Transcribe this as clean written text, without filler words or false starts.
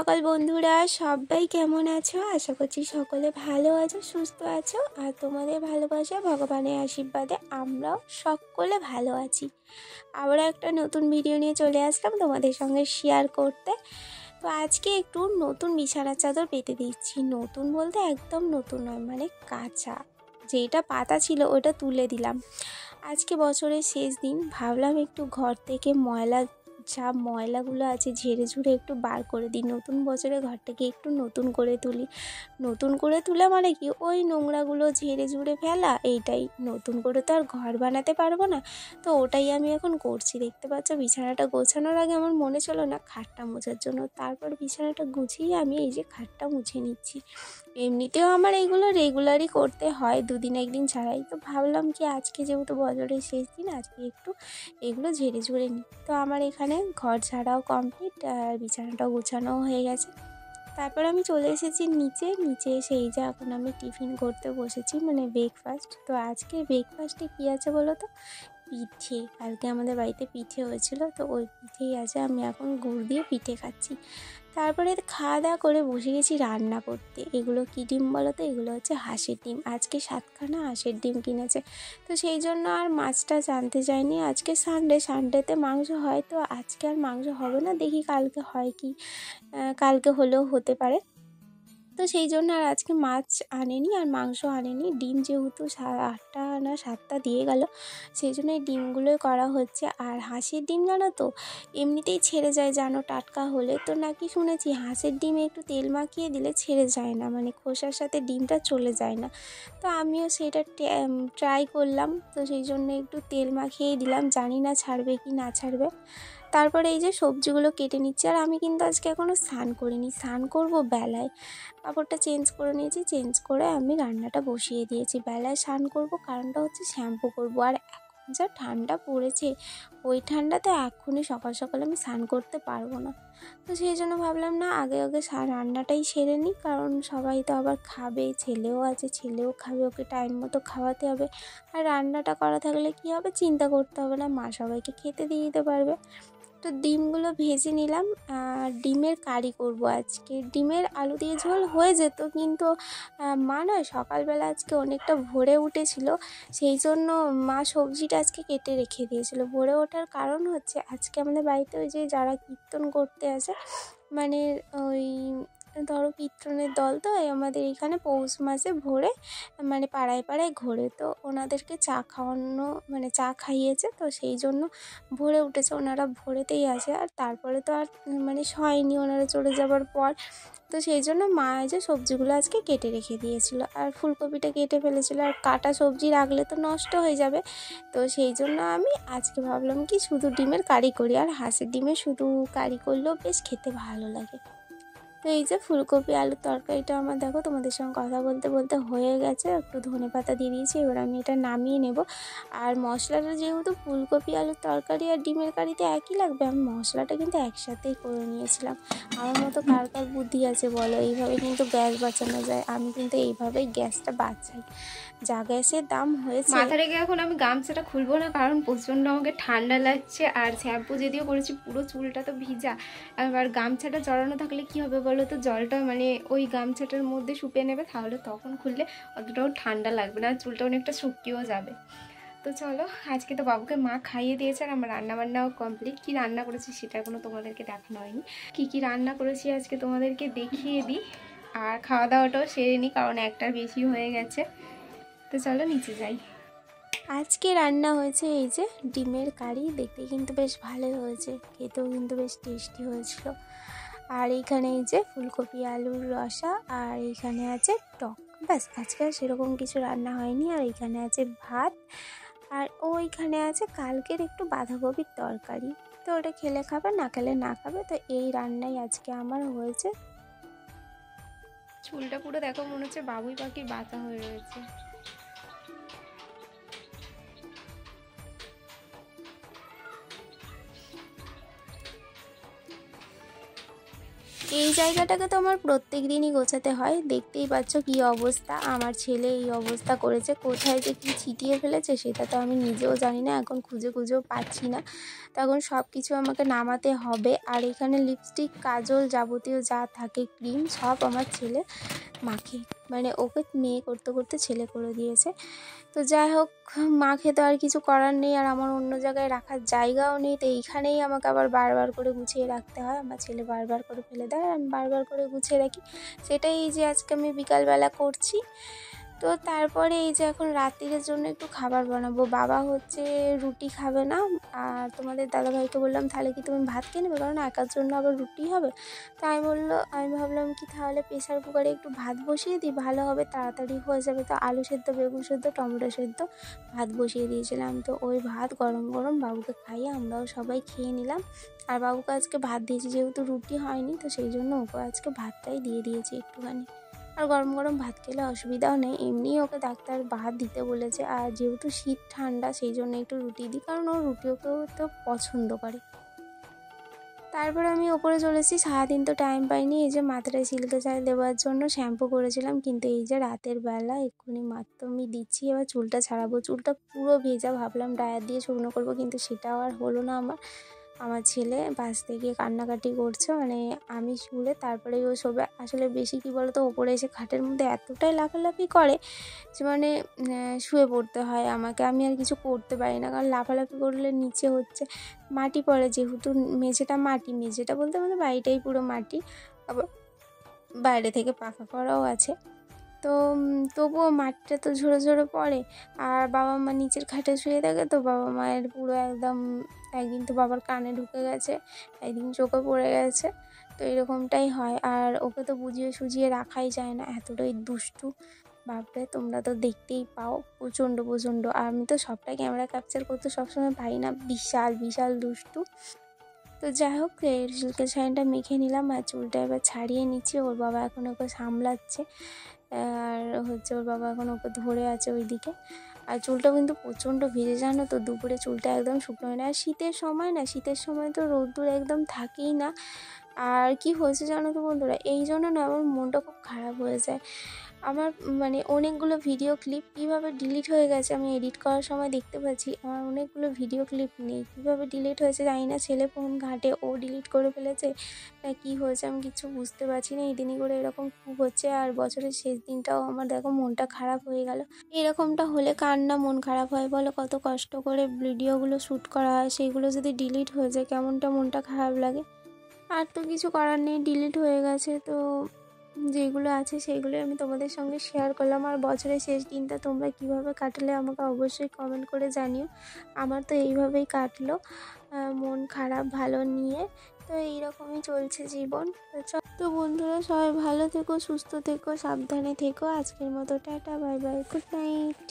সকাল বন্ধুরা, সবাই কেমন আছো? আশা করছি সকলে ভালো আছো, সুস্থ আছো। আর তোমাদের ভালোবাসা, ভগবানের আশীর্বাদে আমরাও সকলে ভালো আছি। আবার একটা নতুন ভিডিও নিয়ে চলে আসলাম তোমাদের সঙ্গে শেয়ার করতে। তো আজকে একটু নতুন বিছানার চাদর পেতে দিচ্ছি। নতুন বলতে একদম নতুন নয়, মানে কাঁচা। যেটা পাতা ছিল ওটা তুলে দিলাম। আজকে বছরের শেষ দিন, ভাবলাম একটু ঘর থেকে যা ময়লাগুলো আছে ঝেড়ে ঝুড়ে একটু বার করে দিই। নতুন বছরে ঘরটাকে একটু নতুন করে তুলি। নতুন করে তোলা মানে কি, ওই নোংরাগুলো ঝেড়ে ঝুড়ে ফেলা, এইটাই। নতুন করে তো আর ঘর বানাতে পারবো না, তো ওটাই আমি এখন করছি। দেখতে পাচ্ছ, বিছানাটা গোছানোর আগে আমার মনে ছিল না খাটটা মোছার জন্য। তারপর বিছানাটা গুছিয়ে আমি এই যে খাটটা মুছে নিচ্ছি। এমনিতেও আমার এইগুলো রেগুলারই করতে হয়, দুদিন একদিন ছাড়াই। তো ভাবলাম কি আজকে যেহেতু বছরের শেষ দিন, আজকে একটু এগুলো ঝেড়ে ঝুড়ে নিই। তো আমার এখানে ঘর ঝাড়াও কমপ্লিট আর বিছানাটাও গোছানোও হয়ে গেছে। তারপর আমি চলে এসেছি নিচে এসে এই যে এখন আমি টিফিন করতে বসেছি, মানে ব্রেকফাস্ট। তো আজকে ব্রেকফাস্টে কী আছে বলো তো? পিঠে। কালকে আমাদের বাড়িতে পিঠে হয়েছিল, তো ওই পিঠেই আছে। আমি এখন গুড় দিয়ে পিঠে খাচ্ছি। তারপরে খাওয়া দাওয়া করে বসে গেছি রান্না করতে। এগুলো কী ডিম বলো তো? এগুলো হচ্ছে হাঁসের ডিম। আজকে 7খানা হাঁসের ডিম কিনেছে, তো সেই জন্য আর মাছটা আনতে যায়নি। আজকে সানডেতে মাংস হয়, তো আজকে আর মাংস হবে না। দেখি কালকে হয় কি, কালকে হলেও হতে পারে। তো সেই জন্য আর আজকে মাছ আনেনি আর মাংস আনেনি। ডিম যেহেতু 8টা না 7টা দিয়ে গেল, সেই জন্য এই ডিমগুলোই করা হচ্ছে। আর হাঁসের ডিম জানো তো, এমনিতেই ছেড়ে যায়, জানো, টাটকা হলে। তো নাকি শুনেছি হাঁসের ডিমে একটু তেল মাখিয়ে দিলে ছেড়ে যায় না, মানে খোসার সাথে ডিমটা চলে যায় না। তো আমিও সেটা ট্রাই করলাম, তো সেই জন্য একটু তেল মাখিয়েই দিলাম। জানি না ছাড়বে কি না ছাড়বে। তারপরে এই যে সবজিগুলো কেটে নিচ্ছি। আর আমি কিন্তু আজকে এখনও স্নান করিনি, স্নান করবো বেলায়। কাপড়টা চেঞ্জ করে নিয়েছি, চেঞ্জ করে আমি রান্নাটা বসিয়ে দিয়েছি। বেলায় স্নান করবো, কারণটা হচ্ছে শ্যাম্পু করবো। আর এখন যা ঠান্ডা পড়েছে, ওই ঠান্ডাতে এখনই সকাল সকাল আমি স্নান করতে পারবো না। তো সেই জন্য ভাবলাম না, আগে রান্নাটাই সেরে নিই, কারণ সবাই তো আবার খাবে। ছেলেও আছে, ছেলেও খাবে, ওকে টাইম মতো খাওয়াতে হবে। আর রান্নাটা করা থাকলে কি হবে, চিন্তা করতে হবে না, মা সবাইকে খেতে দিয়ে দিতে পারবে। তো ডিমগুলো ভেজে নিলাম। আর ডিমের কারি করব আজকে। ডিমের আলু দিয়ে ঝোল হয়ে যেত, কিন্তু মা নয় সকালবেলা আজকে অনেকটা ভোরে উঠেছিল, সেই জন্য মা সবজিটা আজকে কেটে রেখে দিয়েছিল। ভোরে ওঠার কারণ হচ্ছে আজকে আমাদের বাড়িতে ওই যে যারা কীর্তন করতে আসে, মানে ওই ধরো কীর্তনের দল, তো আমাদের এখানে পৌষ মাসে ভোরে মানে পাড়ায় পাড়ায় ঘোরে, তো ওনাদেরকে চা খাওয়ানো, মানে চা খাইয়েছে, তো সেই জন্য ভোরে উঠেছে। ওনারা ভোরেতেই আসে, আর তারপরে তো আর মানে হয়নি ওনারা চলে যাবার পর। তো সেই জন্য মা যে সবজিগুলো আজকে কেটে রেখে দিয়েছিল, আর ফুলকপিটা কেটে ফেলেছিল। আর কাটা সবজি রাখলে তো নষ্ট হয়ে যাবে, তো সেই জন্য আমি আজকে ভাবলাম কি শুধু ডিমের কারি করি। আর হাঁসের ডিমের শুধু কারি করলেও বেশ খেতে ভালো লাগে। তো এই যে ফুলকপি আলুর তরকারিটা আমার দেখো তোমাদের সঙ্গে কথা বলতে বলতে হয়ে গেছে। একটু ধনেপাতা দিয়ে দিয়েছি, এবার আমি এটা নামিয়ে নেব। আর মশলাটা যেহেতু ফুলকপি আলুর তরকারি আর ডিমের কারিতে একই লাগবে, আমি মশলাটা কিন্তু একসাথেই করে নিয়েছিলাম। আমার মতো কার কার বুদ্ধি আছে বলো? এইভাবে কিন্তু গ্যাস বাঁচানো যায়। আমি কিন্তু এইভাবেই গ্যাসটা বাঁচাই। যা গ্যাসের দাম হয়েছে। মাথা রেখে এখন আমি গামছাটা খুলবো না, কারণ প্রচণ্ড আমাকে ঠান্ডা লাগছে। আর শ্যাম্পু যদিও করেছি, পুরো চুলটা তো ভিজা। আর গামছাটা জড়ানো থাকলে কি হবে বলো তো, জলটা মানে ওই গামছাটার মধ্যে শুপে নেবে, তাহলে তখন খুললে অতটাও ঠান্ডা লাগবে না, চুলটা অনেকটা শুকিয়েও যাবে। তো চলো, আজকে তো বাবুকে মা খাইয়ে দিয়েছে আর আমার রান্নাবান্নাও কমপ্লিট। কি রান্না করেছি সেটা কোনো তোমাদেরকে দেখানো হয়নি। কি রান্না করেছি আজকে তোমাদেরকে দেখিয়ে দিই। আর খাওয়া দাওয়াটাও সেরে নিই, কারণ একটার বেশি হয়ে গেছে। তো চলো নিচে যাই। আজকে রান্না হয়েছে এই যে ডিমের কারি। দেখতে কিন্তু বেশ ভালোই হয়েছে, খেতেও কিন্তু বেশ টেস্টি হয়েছিল। আর এইখানে এই যে ফুলকপি আলুর রসা, আর এইখানে আছে টক। ব্যাস, আজকে আর সেরকম কিছু রান্না হয়নি। আর এইখানে আছে ভাত, আর ওইখানে আছে কালকের একটু বাঁধাকপির তরকারি। তো ওটা খেলে খাবে, না খেলে না খাবে। তো এই রান্নাই আজকে আমার হয়েছে। চুলটা পুরো দেখো, মনে হচ্ছে বাবুই পাখির বাঁচা হয়ে রয়েছে। এই জায়গাটাকে তো আমার প্রত্যেক দিনই গোছাতে হয়, দেখতেই পাচ্ছ কী অবস্থা। আমার ছেলে এই অবস্থা করেছে, কোথায় যে কী ছিটিয়ে ফেলেছে সেটা তো আমি নিজেও জানি না, এখন খুঁজে খুঁজেও পাচ্ছি না। তখন সব কিছু আমাকে নামাতে হবে। আর এখানে লিপস্টিক, কাজল, যাবতীয় যা থাকে, ক্রিম, সব আমার ছেলে মাখে, মানে ওকে মেয়ে করতে করতে ছেলে করে দিয়েছে। তো যাই হোক, মাখে তো আর কিছু করার নেই, আর আমার অন্য জায়গায় রাখার জায়গাও নেই, তো এইখানেই আমাকে আবার বারবার করে গুছিয়ে রাখতে হয়। আমার ছেলে বারবার করে ফেলে দেয় আর আমি বারবার করে গুছিয়ে রাখি, সেটাই এই যে আজকে আমি বিকালবেলা করছি। তো তারপরে এই যে এখন রাত্রিরের জন্য একটু খাবার বানাবো। বাবা হচ্ছে রুটি খাবে না, আর তোমাদের দাদাভাইকে বললাম তাহলে কি তুমি ভাত খেয়ে নেবে, কারণ একার জন্য আবার রুটি হবে। তাই বললো, আমি ভাবলাম কি তাহলে প্রেসার কুকারে একটু ভাত বসিয়ে দিই, ভালো হবে, তাড়াতাড়ি হয়ে যাবে। তো আলু সেদ্ধ, বেগুন সেদ্ধ, টমেটো সেদ্ধ ভাত বসিয়ে দিয়েছিলাম। তো ওই ভাত গরম গরম বাবুকে খাইয়ে আমরাও সবাই খেয়ে নিলাম। আর বাবুকে আজকে ভাত দিয়েছি, যেহেতু রুটি হয়নি, তো সেই জন্য ওকে আজকে ভাতটাই দিয়ে দিয়েছি একটুখানি। আর গরম গরম ভাত খেলে অসুবিধাও নেই, এমনিই ওকে ডাক্তার ভাত দিতে বলেছে। আর যেহেতু শীত ঠান্ডা, সেই জন্য একটু রুটি দিই, কারণ ও রুটিও তো পছন্দ করে। তারপর আমি ওপরে চলেছি, সারাদিন তো টাইম পাইনি। এই যে মাথাটায় সিল্কে চাল দেওয়ার জন্য শ্যাম্পু করেছিলাম, কিন্তু এই যে রাতের বেলা এক্ষুনি মাত্র আমি দিচ্ছি। এবার চুলটা ছাড়াবো, চুলটা পুরো ভেজা, ভাবলাম ড্রায়ার দিয়ে শুকনো করবো, কিন্তু সেটাও আর হলো না আমার ছেলে বাস থেকে কান্নাকাটি করছে, মানে আমি শুলে তারপরে ও শোবে। আসলে বেশি কি বলতো, ওপরে এসে খাটের মধ্যে এতটাই লাফালাফি করে যে মানে শুয়ে পড়তে হয় আমাকে, আমি আর কিছু করতে পারি না, কারণ লাফালাফি করলে নিচে হচ্ছে মাটি পড়ে, যেহেতু মেঝেটা মাটি, মেঝেটা বলতে আমাদের বাড়িটাই পুরো মাটি, আবার বাইরে থেকে পাকা করাও আছে। তো তবুও মাটিটা তো ঝরে ঝরে পড়ে। আর বাবা মা নিচের খাটে শুয়ে থাকে, তো বাবা মায়ের পুরো একদম, একদিন তো বাবার কানে ঢুকে গেছে, একদিন চোখে পড়ে গেছে, তো এরকমটাই হয়। আর ওকে তো বুঝিয়ে সুঝিয়ে রাখাই যায় না, এতটাই দুষ্টু। বাপরে, তোমরা তো দেখতেই পাও, প্রচণ্ড প্রচণ্ড। আর আমি তো সবটা ক্যামেরা ক্যাপচার করতে সবসময় পারি না, বিশাল বিশাল দুষ্টু। তো যাই হোক, এর সিল্কের শাড়িটা মেখে নিলাম আর চুলটা এবার ছাড়িয়ে নিচ্ছি। ওর বাবা এখন ওকে সামলাচ্ছে, আর হচ্ছে ওর বাবা এখন ওকে ধরে আছে ওইদিকে। আর চুলটা কিন্তু প্রচণ্ড ভিজে, জানো তো, দুপুরে চুলটা একদম শুকনো হয় না। আর শীতের সময় না, শীতের সময় তো রোদ্দুর একদম থাকেই না। আর কি হয়েছে জানো তো বন্ধুরা, এই জন্য না আমার মনটা খুব খারাপ হয়ে যায়। আমার মানে অনেকগুলো ভিডিও ক্লিপ কীভাবে ডিলিট হয়ে গেছে, আমি এডিট করার সময় দেখতে পাচ্ছি আমার অনেকগুলো ভিডিও ক্লিপ নেই, কীভাবে ডিলিট হয়েছে জানি না। ছেলে ফোন ঘাটে, ও ডিলিট করে ফেলেছে না কী হয়েছে আমি কিছু বুঝতে পারছি না। এই দিনই করে এরকম খুব হচ্ছে, আর বছরের শেষ দিনটাও আমার দেখো মনটা খারাপ হয়ে গেল। এরকমটা হলে কার না মন খারাপ হয় বলো, কত কষ্ট করে ভিডিওগুলো শ্যুট করা হয়, সেইগুলো যদি ডিলিট হয়ে যায় কেমনটা মনটা খারাপ লাগে। আর তো কিছু করার নেই, ডিলিট হয়ে গেছে, তো যেগুলো আছে সেইগুলোই আমি তোমাদের সঙ্গে শেয়ার করলাম। আর বছরের শেষ দিনটা তোমরা কিভাবে কাটালে আমাকে অবশ্যই কমেন্ট করে জানিও। আমার তো এইভাবেই কাটলো, মন খারাপ ভালো নিয়ে। তো এইরকমই চলছে জীবন। তো বন্ধুরা, সবাই ভালো থেকো, সুস্থ থেকো, সাবধানে থেকো। আজকের মতো tata, bye bye, good night.